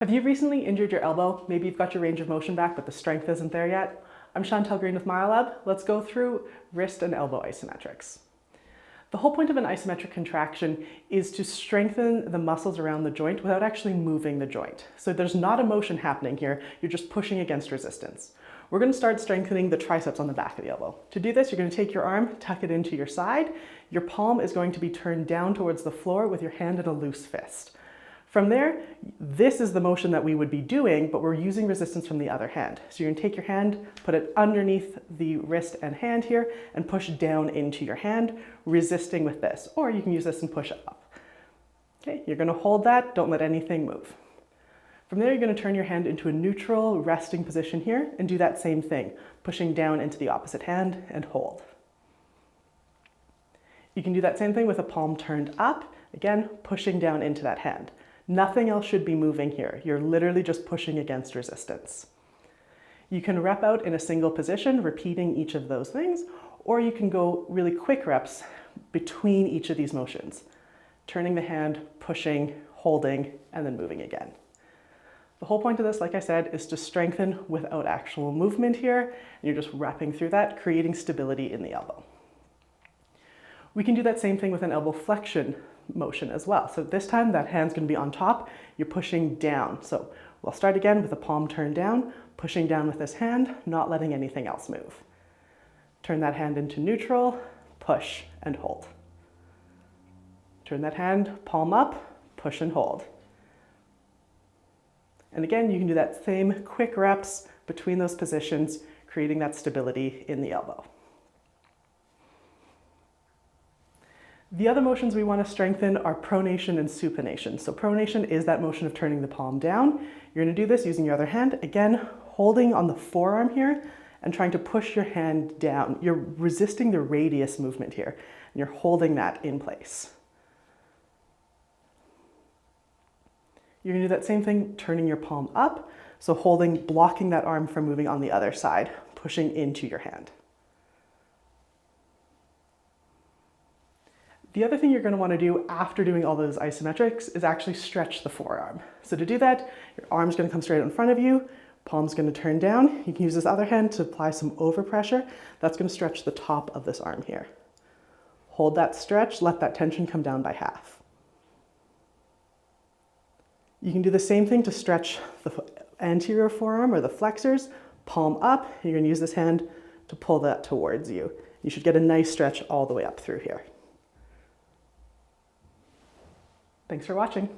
Have you recently injured your elbow? Maybe you've got your range of motion back, but the strength isn't there yet. I'm Chantelle with MyoLab. Let's go through wrist and elbow isometrics. The whole point of an isometric contraction is to strengthen the muscles around the joint without actually moving the joint. So there's not a motion happening here, you're just pushing against resistance. We're going to start strengthening the triceps on the back of the elbow. To do this, you're going to take your arm, tuck it into your side. Your palm is going to be turned down towards the floor with your hand in a loose fist. From there, this is the motion that we would be doing, but we're using resistance from the other hand. So you're going to take your hand, put it underneath the wrist and hand here, and push down into your hand, resisting with this. Or you can use this and push up. Okay, you're going to hold that, don't let anything move. From there, you're going to turn your hand into a neutral resting position here and do that same thing, pushing down into the opposite hand and hold. You can do that same thing with a palm turned up, again, pushing down into that hand. Nothing else should be moving here. You're literally just pushing against resistance. You can rep out in a single position, repeating each of those things, or you can go really quick reps between each of these motions. Turning the hand, pushing, holding, and then moving again. The whole point of this, like I said, is to strengthen without actual movement here. And you're just repping through that, creating stability in the elbow. We can do that same thing with an elbow flexion motion as well. So this time that hand's going to be on top, you're pushing down. So we'll start again with the palm turned down, pushing down with this hand, not letting anything else move. Turn that hand into neutral, push and hold. Turn that hand, palm up, push and hold. And again, you can do that same quick reps between those positions, creating that stability in the elbow. The other motions we want to strengthen are pronation and supination. So pronation is that motion of turning the palm down. You're going to do this using your other hand, again, holding on the forearm here and trying to push your hand down. You're resisting the radius movement here, and you're holding that in place. You're going to do that same thing, turning your palm up, so holding, blocking that arm from moving on the other side, pushing into your hand. The other thing you're going to want to do after doing all those isometrics is actually stretch the forearm. So to do that, your arm's going to come straight in front of you, palm's going to turn down. You can use this other hand to apply some overpressure. That's going to stretch the top of this arm here. Hold that stretch, let that tension come down by half. You can do the same thing to stretch the anterior forearm or the flexors, palm up. You're going to use this hand to pull that towards you. You should get a nice stretch all the way up through here. Thanks for watching.